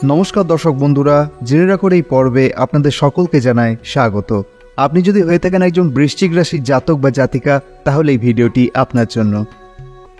নমস্কার দর্শক বন্ধুরা, জেনে রাখুন এই পর্বে আপনাদের সকলকে জানাই স্বাগত। আপনি যদি হয়ে থাকেন একজন বৃশ্চিক রাশির জাতক বা জাতিকা, তাহলে এই ভিডিওটি আপনার জন্য।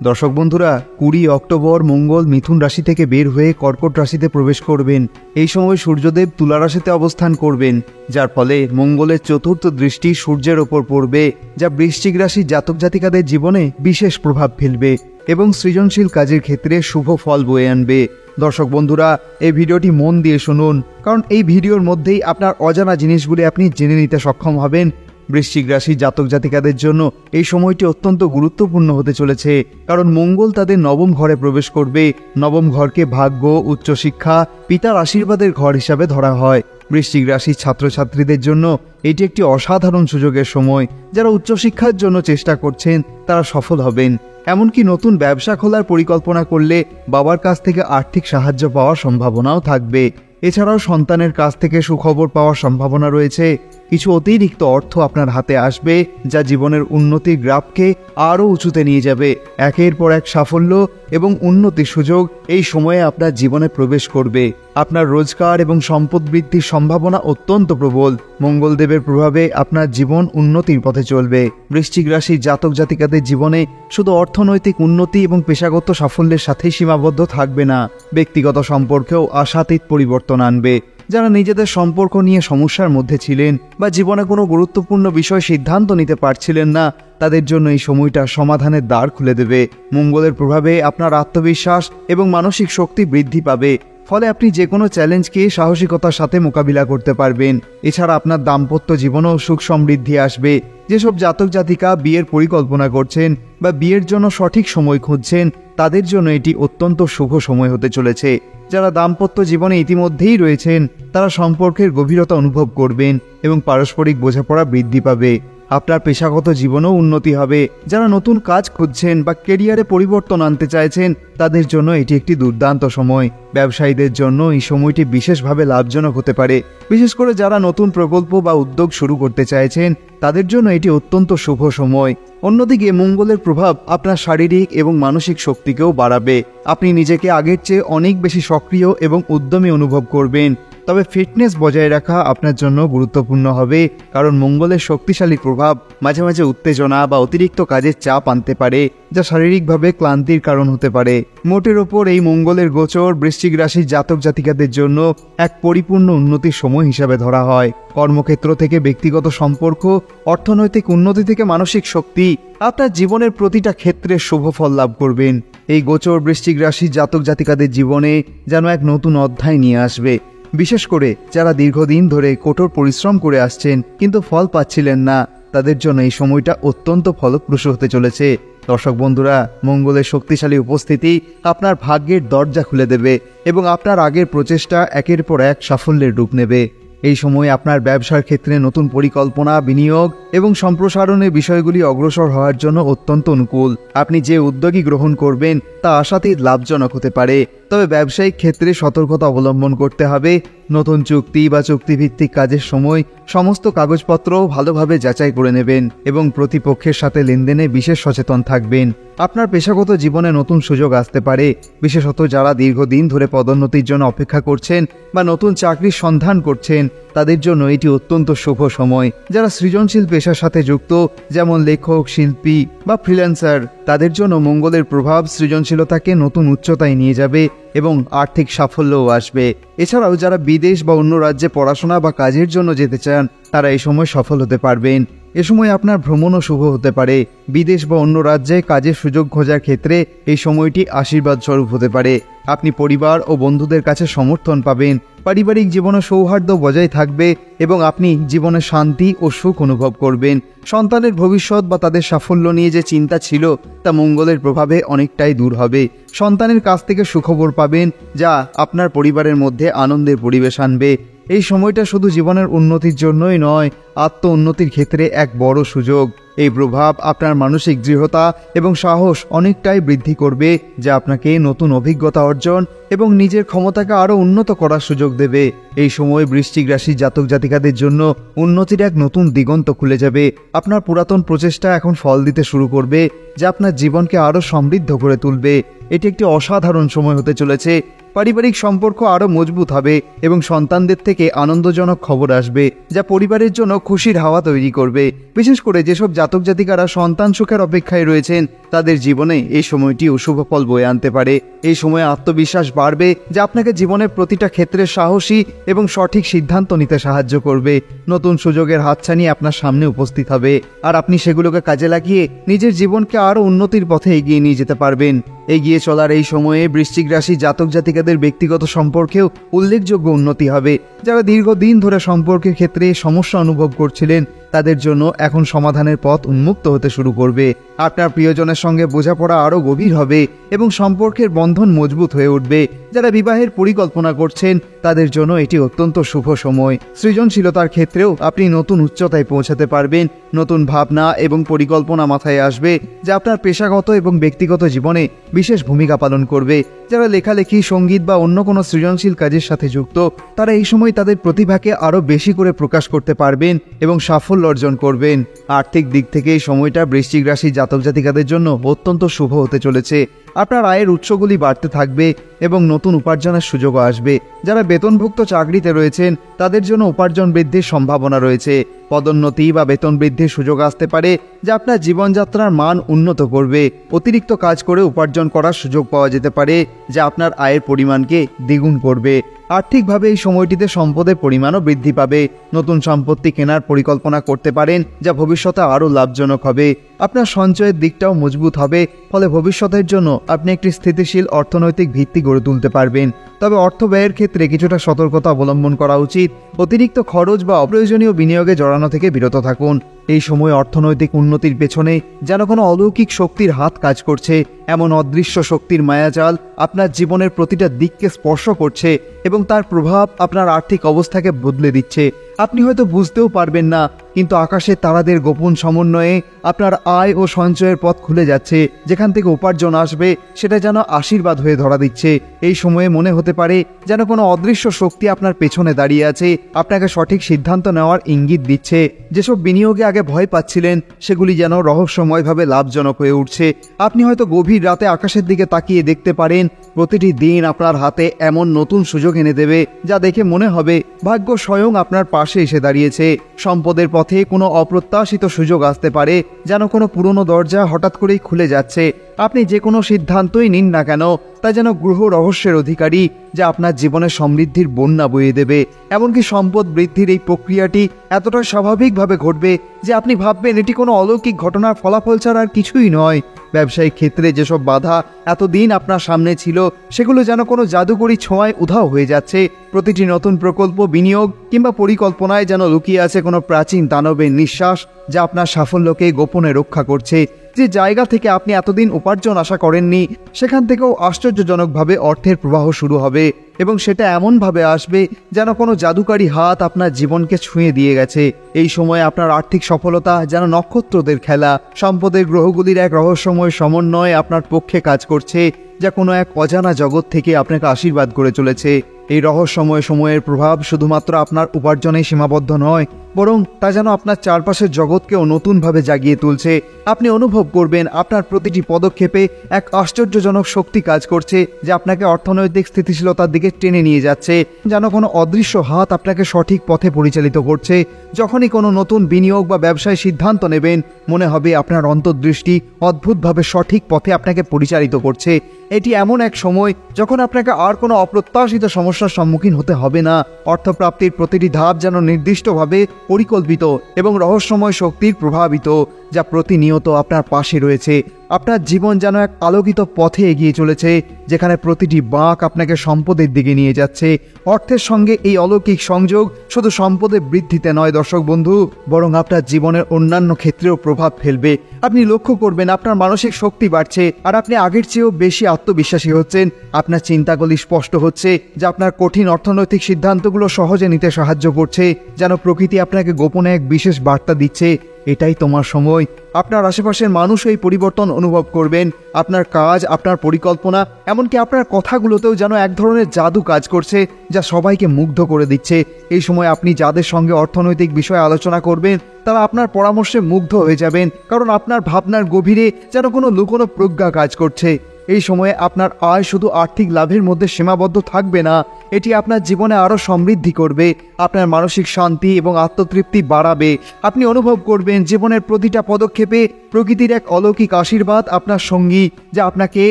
দর্শক বন্ধুরা, 20 অক্টোবর মঙ্গল মিথুন রাশি থেকে বের হয়ে কর্কট রাশিতে প্রবেশ করবেন। এই সময় সূর্যদেব তুলা রাশিতে অবস্থান করবেন, যার ফলে মঙ্গলের চতুর্থ দৃষ্টি সূর্যের ওপর পড়বে, যা বৃশ্চিক রাশির জাতক জাতিকাদের জীবনে বিশেষ প্রভাব ফেলবে এবং সৃজনশীল কাজের ক্ষেত্রে শুভ ফল বয়ে আনবে। দর্শক বন্ধুরা, এই ভিডিওটি মন দিয়ে শুনুন, কারণ এই ভিডিওর মধ্যেই আপনার অজানা জিনিসগুলি আপনি জেনে নিতে সক্ষম হবেন। বৃশ্চিক রাশির জাতক জাতিকাদের জন্য এই সময়টি অত্যন্ত গুরুত্বপূর্ণ হতে চলেছে, কারণ মঙ্গল তাদের নবম ঘরে প্রবেশ করবে। নবম ঘরকে ভাগ্য, উচ্চশিক্ষা, পিতার আশীর্বাদের ঘর হিসাবে ধরা হয়। বৃশ্চিক রাশির ছাত্রছাত্রীদের জন্য এটি একটি অসাধারণ সুযোগের সময়। যারা উচ্চশিক্ষার জন্য চেষ্টা করছেন তারা সফল হবেন। এমনকি নতুন ব্যবসা খোলার পরিকল্পনা করলে বাবার কাছ থেকে আর্থিক সাহায্য পাওয়ার সম্ভাবনাও থাকবে। এছাড়াও সন্তানের কাছ থেকে সুখবর পাওয়ার সম্ভাবনা রয়েছে। কিছু অতিরিক্ত অর্থ আপনার হাতে আসবে, যা জীবনের উন্নতির গ্রাফকে আরও উঁচুতে নিয়ে যাবে। একের পর এক সাফল্য এবং উন্নতির সুযোগ এই সময়ে আপনার জীবনে প্রবেশ করবে। আপনার রোজগার এবং সম্পদ বৃদ্ধির সম্ভাবনা অত্যন্ত প্রবল। মঙ্গলদেবের প্রভাবে আপনার জীবন উন্নতির পথে চলবে। বৃশ্চিক রাশির জাতক জাতিকাদের জীবনে শুধু অর্থনৈতিক উন্নতি এবং পেশাগত সাফল্যের সাথেই সীমাবদ্ধ থাকবে না, ব্যক্তিগত সম্পর্কেও আশাতীত পরিবর্তন আনবে। যারা নিজেদের সম্পর্ক নিয়ে সমস্যার মধ্যে ছিলেন বা জীবনে কোনো গুরুত্বপূর্ণ বিষয় সিদ্ধান্ত নিতে পারছিলেন না, তাদের জন্য এই সময়টা সমাধানের দ্বার খুলে দেবে। মঙ্গলের প্রভাবে আপনার আত্মবিশ্বাস এবং মানসিক শক্তি বৃদ্ধি পাবে, ফলে আপনি যে কোনো চ্যালেঞ্জকে সাহসিকতার সাথে মোকাবিলা করতে পারবেন। এছাড়া আপনার দাম্পত্য জীবনেও সুখ সমৃদ্ধি আসবে। যেসব জাতক জাতিকা বিয়ের পরিকল্পনা করছেন বা বিয়ের জন্য সঠিক সময় খুঁজছেন, তাদের জন্য এটি অত্যন্ত শুভ সময় হতে চলেছে। যারা দাম্পত্য জীবনে ইতিমধ্যেই রয়েছেন, তারা সম্পর্কের গভীরতা অনুভব করবেন এবং পারস্পরিক বোঝাপড়া বৃদ্ধি পাবে। আপনার পেশাগত জীবনেও উন্নতি হবে। যারা নতুন কাজ খুঁজছেন বা কেরিয়ারে পরিবর্তন আনতে চাইছেন, তাদের জন্য এটি একটি দুর্দান্ত সময়। ব্যবসায়ীদের জন্য এই সময়টি বিশেষভাবে লাভজনক হতে পারে। বিশেষ করে যারা নতুন প্রকল্প বা উদ্যোগ শুরু করতে চাইছেন, তাদের জন্য এটি অত্যন্ত শুভ সময়। অন্যদিকে মঙ্গলের প্রভাব আপনার শারীরিক এবং মানসিক শক্তিকেও বাড়াবে। আপনি নিজেকে আগের চেয়ে অনেক বেশি সক্রিয় এবং উদ্যমী অনুভব করবেন। তবে ফিটনেস বজায় রাখা আপনার জন্য গুরুত্বপূর্ণ হবে, কারণ মঙ্গলের শক্তিশালী প্রভাব মাঝে মাঝে উত্তেজনা বা অতিরিক্ত কাজের চাপ আনতে পারে, যা শারীরিকভাবে ক্লান্তির কারণ হতে পারে। মোটের ওপর এই মঙ্গলের গোচর বৃশ্চিক রাশির জাতক জাতিকাদের জন্য এক পরিপূর্ণ উন্নতির সময় হিসাবে ধরা হয়। কর্মক্ষেত্র থেকে ব্যক্তিগত সম্পর্ক, অর্থনৈতিক উন্নতি থেকে মানসিক শক্তি, আপনার জীবনের প্রতিটা ক্ষেত্রে শুভ ফল লাভ করবেন। এই গোচর বৃশ্চিক রাশির জাতক জাতিকাদের জীবনে যেন এক নতুন অধ্যায় নিয়ে আসবে। বিশেষ করে যারা দীর্ঘদিন ধরে কঠোর পরিশ্রম করে আসছেন কিন্তু ফল পাচ্ছিলেন না, তাদের জন্য এই সময়টা অত্যন্ত ফলপ্রসূ হতে চলেছে। দর্শক বন্ধুরা, মঙ্গলের শক্তিশালী উপস্থিতি আপনার ভাগ্যের দরজা খুলে দেবে এবং আপনার আগের প্রচেষ্টা একের পর এক সাফল্যের রূপ নেবে। এই সময় আপনার ব্যবসার ক্ষেত্রে নতুন পরিকল্পনা, বিনিয়োগ এবং সম্প্রসারণের বিষয়গুলি অগ্রসর হওয়ার জন্য অত্যন্ত অনুকূল। আপনি যে উদ্যোগই গ্রহণ করবেন তা আশাতীত লাভজনক হতে পারে। তবে ব্যবসায়িক ক্ষেত্রে সতর্কতা অবলম্বন করতে হবে। নতুন চুক্তি বা চুক্তিভিত্তিক কাজের সময় সমস্ত কাগজপত্র ভালোভাবে যাচাই করে নেবেন এবং প্রতিপক্ষের সাথে লেনদেনে বিশেষ সচেতন থাকবেন। আপনার পেশাগত জীবনে নতুন সুযোগ আসতে পারে, বিশেষত যারা দীর্ঘদিন ধরে পদোন্নতির জন্য অপেক্ষা করছেন বা নতুন চাকরির সন্ধান করছেন, তাদের জন্য এটি অত্যন্ত শুভ সময়। যারা সৃজনশীল পেশার সাথে যুক্ত, যেমন লেখক, শিল্পী বা ফ্রিল্যান্সার, তাদের জন্য মঙ্গলের প্রভাব সৃজনশীলতাকে নতুন উচ্চতায় নিয়ে যাবে এবং আর্থিক সাফল্যও আসবে। এছাড়াও যারা বিদেশ বা অন্য রাজ্যে পড়াশোনা বা কাজের জন্য যেতে চান, তারা এই সময় সফল হতে পারবেন। এ সময় আপনার ভ্রমণও শুভ হতে পারে। বিদেশ বা অন্য রাজ্যে কাজের সুযোগ খোঁজার ক্ষেত্রে এই সময়টি আশীর্বাদ স্বরূপ হতে পারে। আপনি পরিবার ও বন্ধুদের কাছে সমর্থন পাবেন। পারিবারিক জীবনে সৌহার্দ্য বজায় থাকবে এবং আপনি জীবনে শান্তি ও সুখ অনুভব করবেন। সন্তানের ভবিষ্যৎ বা তাদের সাফল্য নিয়ে যে চিন্তা ছিল, তা মঙ্গলের প্রভাবে অনেকটাই দূর হবে। সন্তানের কাছ থেকে সুখবর পাবেন, যা আপনার পরিবারের মধ্যে আনন্দের পরিবেশ আনবে। এই সময়টা শুধু জীবনের উন্নতির জন্যই নয়, আত্ম উন্নতির ক্ষেত্রে এক বড় সুযোগ। এই প্রভাব আপনার মানসিক দৃঢ়তা এবং সাহস অনেকটাই বৃদ্ধি করবে, যা আপনাকে নতুন অভিজ্ঞতা অর্জন এবং নিজের ক্ষমতাকে আরও উন্নত করার সুযোগ দেবে। এই সময় বৃশ্চিক রাশির জাতক জাতিকাদের জন্য উন্নতির এক নতুন দিগন্ত খুলে যাবে। আপনার পুরাতন প্রচেষ্টা এখন ফল দিতে শুরু করবে, যা আপনার জীবনকে আরও সমৃদ্ধ করে তুলবে। এটি একটি অসাধারণ সময় হতে চলেছে। পারিবারিক সম্পর্ক আরও মজবুত হবে এবং সন্তানদের থেকে আনন্দজনক খবর আসবে, যা পরিবারের জন্য খুশির হাওয়া তৈরি করবে। বিশেষ করে যেসব জাতক জাতিকারা সন্তান সুখের অপেক্ষায় রয়েছেন, তাদের জীবনে এই সময়টি অশুভ ফল বয়ে আনতে পারে। এই সময়ে আত্মবিশ্বাস বাড়বে, যা আপনাকে জীবনের প্রতিটা ক্ষেত্রে সাহসী এবং সঠিক সিদ্ধান্ত নিতে সাহায্য করবে। নতুন সুযোগের হাতছানি আপনার সামনে উপস্থিত হবে, আর আপনি সেগুলোকে কাজে লাগিয়ে নিজের জীবনকে আরও উন্নতির পথে এগিয়ে নিয়ে যেতে পারবেন। এগিয়ে চলার এই সময়ে বৃশ্চিক রাশি জাতক জাতিকাদের ব্যক্তিগত সম্পর্কেও উল্লেখযোগ্য উন্নতি হবে। যারা দীর্ঘদিন ধরে সম্পর্কের ক্ষেত্রে সমস্যা অনুভব করছিলেন, তাদের জন্য এখন সমাধানের পথ উন্মুক্ত হতে শুরু করবে। আপনার প্রিয়জনের সঙ্গে বোঝাপড়া আরও গভীর হবে এবং সম্পর্কের বন্ধন মজবুত হয়ে উঠবে। যারা বিবাহের পরিকল্পনা করছেন, তাদের জন্য এটি অত্যন্ত শুভ সময়। সৃজনশীলতার ক্ষেত্রেও আপনি নতুন উচ্চতায় পৌঁছাতে পারবেন। নতুন ভাবনা এবং পরিকল্পনা মাথায় আসবে, যা আপনার পেশাগত এবং ব্যক্তিগত জীবনে বিশেষ ভূমিকা পালন করবে। যারা লেখালেখি, সঙ্গীত বা অন্য কোনো সৃজনশীল কাজের সাথে যুক্ত, তারা এই সময় তাদের প্রতিভাকে আরও বেশি করে প্রকাশ করতে পারবেন এবং সাফল্য অর্জন করবেন। আর্থিক দিক থেকে এই সময়টা বৃশ্চিক রাশি জাতক জাতিকাদের জন্য অত্যন্ত শুভ হতে চলেছে। আপনার আয়ের উৎসগুলি বাড়তে থাকবে এবং নতুন উপার্জনের সুযোগও আসবে। যারা বেতনভুক্ত চাকরিতে রয়েছেন, তাদের জন্য উপার্জন বৃদ্ধির সম্ভাবনা রয়েছে। পদোন্নতি বা বেতন বৃদ্ধির সুযোগ আসতে পারে, যা আপনার জীবনযাত্রার মান উন্নত করবে। অতিরিক্ত কাজ করে উপার্জন করার সুযোগ পাওয়া যেতে পারে, যা আপনার আয়ের পরিমাণকে দ্বিগুণ করবে। আর্থিকভাবে এই সময়টিতে সম্পদের পরিমাণও বৃদ্ধি পাবে। নতুন সম্পত্তি কেনার পরিকল্পনা করতে পারেন, যা ভবিষ্যতে আরও লাভজনক হবে। আপনার সঞ্চয়ের দিকটাও মজবুত হবে, ফলে ভবিষ্যতের জন্য আপনি একটি স্থিতিশীল অর্থনৈতিক ভিত্তি গড়ে তুলতে পারবেন। তবে অর্থ ব্যয়ের ক্ষেত্রে কিছুটা সতর্কতা অবলম্বন করা উচিত। অতিরিক্ত খরচ বা অপ্রয়োজনীয় বিনিয়োগে জড়ানো থেকে বিরত থাকুন। এই সময় অর্থনৈতিক উন্নতির পেছনে যেন কোনো অলৌকিক শক্তির হাত কাজ করছে। এমন অদৃশ্য শক্তির মায়াজাল আপনার জীবনের প্রতিটা দিককে স্পর্শ করছে এবং তার প্রভাব আপনার আর্থিক অবস্থাকে বদলে দিচ্ছে। আপনি হয়তো বুঝতেও পারবেন না, কিন্তু আকাশের তারাদের গোপন সমন্বয়ে আপনার আয় ও সঞ্চয়ের পথ খুলে যাচ্ছে। যেখান থেকে উপার্জন আসবে, সেটা যেন আশীর্বাদ হয়ে ধরা দিচ্ছে। এই সময়ে মনে হতে পারে যেন কোনো অদৃশ্য শক্তি আপনার পেছনে দাঁড়িয়ে আছে, আপনাকে সঠিক সিদ্ধান্ত নেওয়ার ইঙ্গিত দিচ্ছে। যেসব বিনিয়োগে আগে ভয় পাচ্ছিলেন, সেগুলি যেন রহস্যময়ভাবে লাভজনক হয়ে উঠছে। আপনি হয়তো গভীর রাতে আকাশের দিকে তাকিয়ে দেখতে পারেন, প্রতিটি দিন আপনার হাতে এমন নতুন সুযোগ এনে দেবে, যা দেখে মনে হবে ভাগ্য স্বয়ং আপনার পাশে এসে দাঁড়িয়েছে। সম্পদের পথে কোনো অপ্রত্যাশিত সুযোগ আসতে পারে, যেন কোনো পুরনো দরজা হঠাৎ করেই খুলে যাচ্ছে। আপনি যে কোনো সিদ্ধান্তই নিন না কেন, তা যেন গ্রহ রহস্যের অধিকারী, যা আপনার জীবনে সমৃদ্ধির বন্যা বইয়ে দেবে। এমনকি সম্পদ বৃদ্ধির এই প্রক্রিয়াটি এতটা স্বাভাবিকভাবে ঘটবে যে আপনি ভাববেন এটি কোনো অলৌকিক ঘটনার ফলাফল ছাড়া আর কিছুই নয়। ব্যবসায়িক ক্ষেত্রে যেসব বাধা এতদিন আপনার সামনে ছিল, সেগুলো যেন কোনো জাদুকরী ছোঁয়ায় উধাও হয়ে যাচ্ছে। প্রতিটি নতুন প্রকল্প, বিনিয়োগ কিংবা পরিকল্পনায় যেন লুকিয়ে আছে কোনো প্রাচীন দানবের নিঃশ্বাস, যা আপনার সাফল্যকে গোপনে রক্ষা করছে। যে জায়গা থেকে আপনি এতদিন উপার্জন আশা করেননি, সেখান থেকেও আশ্চর্যজনকভাবে অর্থের প্রবাহ শুরু হবে এবং সেটা এমনভাবে আসবে যেন কোনো জাদুকারী হাত আপনার জীবনকে ছুঁয়ে দিয়ে গেছে। এই সময় আপনার আর্থিক সফলতা যেন নক্ষত্রদের খেলা। সম্পদের গ্রহগুলির এক রহস্যময় সমন্বয় আপনার পক্ষে কাজ করছে, যা কোনো এক অজানা জগৎ থেকে আপনাকে আশীর্বাদ করে চলেছে। এই রহস্যময় সময়ের প্রভাব শুধুমাত্র আপনার উপার্জনেই সীমাবদ্ধ নয়, বরং তা যেন আপনার চারপাশের জগৎকেও নতুনভাবে জাগিয়ে তুলছে। আপনি অনুভব করবেন আপনার প্রতিটি পদক্ষেপে এক আশ্চর্যজনক শক্তি কাজ করছে, যা আপনাকে অর্থনৈতিক স্থিতিশীলতার দিকে টেনে নিয়ে যাচ্ছে। যেন কোনো অদৃশ্য হাত আপনাকে সঠিক পথে পরিচালিত করছে। যখনই কোনো নতুন বিনিয়োগ বা ব্যবসায় সিদ্ধান্ত নেবেন, মনে হবে আপনার অন্তর্দৃষ্টি অদ্ভুতভাবে সঠিক পথে আপনাকে পরিচালিত করছে। এটি এমন এক সময় যখন আপনাকে আর কোনো অপ্রত্যাশিত সমস্যার সম্মুখীন হতে হবে না। অর্থপ্রাপ্তির প্রতিটি ধাপ যেন নির্দিষ্টভাবে পরিকল্পিত এবং রহস্যময় শক্তির প্রভাবিত, যা প্রতিনিয়ত আপনার পাশে রয়েছে। আপনার জীবন যেন এক আলোকিত পথে এগিয়ে চলেছে, যেখানে প্রতিটি বাঁক আপনাকে সম্পদের দিকে নিয়ে যাচ্ছে। অর্থের সঙ্গে এই অলৌকিক সংযোগ শুধু সম্পদের বৃদ্ধিতে নয় দর্শক বন্ধু, বরং আপনার জীবনের অন্যান্য ক্ষেত্রেও প্রভাব ফেলবে। আপনি লক্ষ্য করবেন আপনার মানসিক শক্তি বাড়ছে, আর আপনি আগের চেয়েও বেশি আত্মবিশ্বাসী হচ্ছেন। আপনার চিন্তাগুলি স্পষ্ট হচ্ছে, যা আপনার কঠিন অর্থনৈতিক সিদ্ধান্তগুলো সহজে নিতে সাহায্য করছে। যেন প্রকৃতি আপনাকে গোপনে এক বিশেষ বার্তা দিচ্ছে, এটাই তোমার সময়। আপনার আশেপাশের মানুষ এই পরিবর্তন অনুভব করবেন। আপনার কাজ, আপনার পরিকল্পনা, এমনকি আপনার কথাগুলোতেও যেন এক ধরনের জাদু কাজ করছে, যা সবাইকে মুগ্ধ করে দিচ্ছে। এই সময় আপনি যাদের সঙ্গে অর্থনৈতিক বিষয়ে আলোচনা করবেন, তারা আপনার পরামর্শে মুগ্ধ হয়ে যাবেন, কারণ আপনার ভাবনার গভীরে যেন কোনো লুকোনো প্রজ্ঞা কাজ করছে। এই সময়ে আপনার আয় শুধু আর্থিক লাভের মধ্যে সীমাবদ্ধ থাকবে না, এটি আপনার জীবনে আরও সমৃদ্ধি করবে, আপনার মানসিক শান্তি এবং আত্মতৃপ্তি বাড়াবে। আপনি অনুভব করবেন জীবনের প্রতিটা পদক্ষেপে প্রকৃতির এক অলৌকিক আশীর্বাদ আপনার সঙ্গী, যা আপনাকে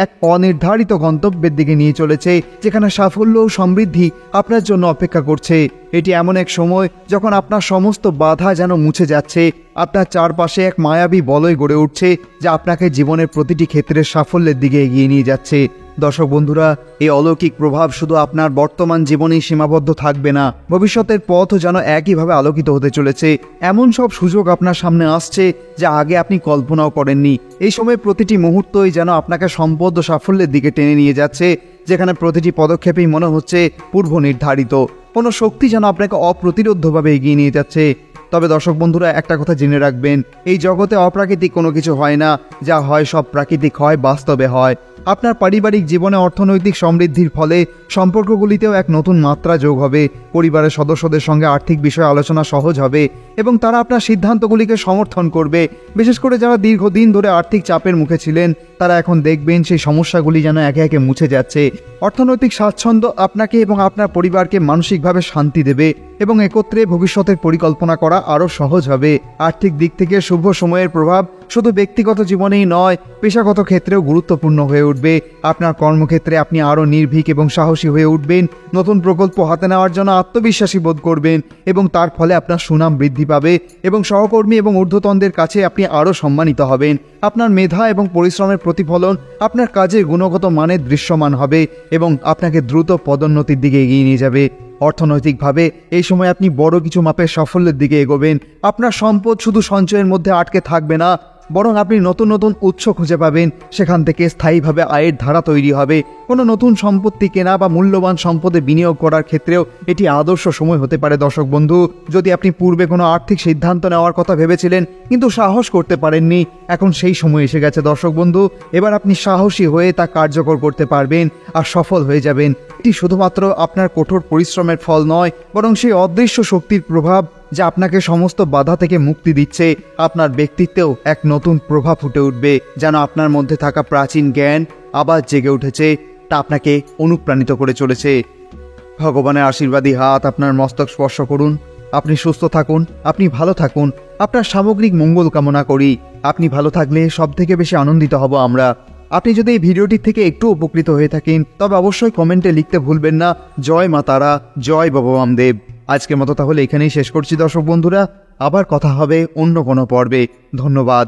এক অনির্ধারিত গন্তব্যের দিকে নিয়ে চলেছে, যেখানে সাফল্য ও সমৃদ্ধি আপনার জন্য অপেক্ষা করছে। এটি এমন এক সময় যখন আপনার সমস্ত বাধা যেন মুছে যাচ্ছে, আপনার চারপাশে এক মায়াবী বলয় গড়ে উঠছে, যা আপনাকে জীবনের প্রতিটি ক্ষেত্রে সাফল্যের দিকে এগিয়ে নিয়ে যাচ্ছে। দর্শক বন্ধুরা, এই অলৌকিক প্রভাব শুধু আপনার বর্তমান জীবনেই সীমাবদ্ধ থাকবে না, ভবিষ্যতের পথও যেন একইভাবে আলোকিত হতে চলেছে। এমন সব সুযোগ আপনার সামনে আসছে যা আগে আপনি কল্পনাও করেননি। এই সময় প্রতিটি মুহূর্তই যেন আপনাকে সম্পদ ও সাফল্যের দিকে টেনে নিয়ে যাচ্ছে, যেখানে প্রতিটি পদক্ষেপেই মনে হচ্ছে পূর্ব নির্ধারিত। কোনো শক্তি যেন আপনাকে অপ্রতিরোধ্যভাবে এগিয়ে নিয়ে যাচ্ছে। তবে দর্শক বন্ধুরা, একটা কথা জেনে রাখবেন, এই জগতে অপ্রাকৃতিক কোনো কিছু হয় না, যা হয় সব প্রাকৃতিক হয়, বাস্তবে হয়। আপনার পারিবারিক জীবনে অর্থনৈতিক সমৃদ্ধির ফলে সম্পর্কগুলিতেও এক নতুন মাত্রা যোগ হবে। পরিবারের সদস্যদের সঙ্গে আর্থিক বিষয়ে আলোচনা সহজ হবে এবং তারা আপনার সিদ্ধান্তগুলিকে সমর্থন করবে। বিশেষ করে যারা দীর্ঘদিন ধরে আর্থিক চাপের মুখে ছিলেন, তারা এখন দেখবেন সেই সমস্যাগুলি যেন একে একে মুছে যাচ্ছে। অর্থনৈতিক স্বাচ্ছন্দ্য আপনাকে এবং আপনার পরিবারকে মানসিকভাবে শান্তি দেবে এবং একত্রে ভবিষ্যতের পরিকল্পনা করা আরও সহজ হবে। আর্থিক দিক থেকে শুভ সময়ের প্রভাব শুধু ব্যক্তিগত জীবনেই নয়, পেশাগত ক্ষেত্রেও গুরুত্বপূর্ণ হয়ে উঠবে। আপনার কর্মক্ষেত্রে আপনি আরও নির্ভীক এবং সাহসী হয়ে উঠবেন, নতুন প্রকল্প হাতে নেওয়ার জন্য আত্মবিশ্বাসী বোধ করবেন এবং তার ফলে আপনার সুনাম বৃদ্ধি পাবে এবং সহকর্মী এবং ঊর্ধ্বতনদের কাছে আপনি আরও সম্মানিত হবেন। আপনার মেধা এবং পরিশ্রমের প্রতিফলন আপনার কাজের গুণগত মানে দৃশ্যমান হবে এবং আপনাকে দ্রুত পদোন্নতির দিকে এগিয়ে নিয়ে যাবে। অর্থনৈতিকভাবে এই সময় আপনি বড় কিছু মাপের সাফল্যের দিকে এগোবেন। আপনার সম্পদ শুধু সঞ্চয়ের মধ্যে আটকে থাকবে না, বরং আপনি নতুন নতুন উৎস খুঁজে পাবেন, সেখান থেকে স্থায়ীভাবে আয়ের ধারা তৈরি হবে। কোনো নতুন সম্পত্তি কেনা বা মূল্যবান সম্পদে বিনিয়োগ করার ক্ষেত্রেও এটি আদর্শ সময় হতে পারে। দর্শক বন্ধু, যদি আপনি পূর্বে কোনো আর্থিক সিদ্ধান্ত নেওয়ার কথা ভেবেছিলেন কিন্তু সাহস করতে পারেননি, এখন সেই সময় এসে গেছে দর্শক বন্ধু। এবার আপনি সাহসী হয়ে তা কার্যকর করতে পারবেন আর সফল হয়ে যাবেন। এটি শুধুমাত্র আপনার কঠোর পরিশ্রমের ফল নয়, বরং সেই অদৃশ্য শক্তির প্রভাব যা আপনাকে সমস্ত বাধা থেকে মুক্তি দিচ্ছে। আপনার ব্যক্তিত্বেও এক নতুন প্রভাব ফুটে উঠবে, যেন আপনার মধ্যে থাকা প্রাচীন জ্ঞান আবার জেগে উঠেছে, তা আপনাকে অনুপ্রাণিত করে চলেছে। ভগবানের আশীর্বাদী হাত আপনার মস্তক স্পর্শ করুন। আপনি সুস্থ থাকুন, আপনি ভালো থাকুন, আপনার সামগ্রিক মঙ্গল কামনা করি। আপনি ভালো থাকলে সব থেকে বেশি আনন্দিত হব আমরা। আপনি যদি এই ভিডিওটি থেকে একটু উপকৃত হয়ে থাকেন, তবে অবশ্যই কমেন্টে লিখতে ভুলবেন না, জয় মা তারা, জয় বাবা বামদেব। আজকের মতো তাহলে এখানেই শেষ করছি দর্শক বন্ধুরা, আবার কথা হবে অন্য কোনো পর্বে। ধন্যবাদ।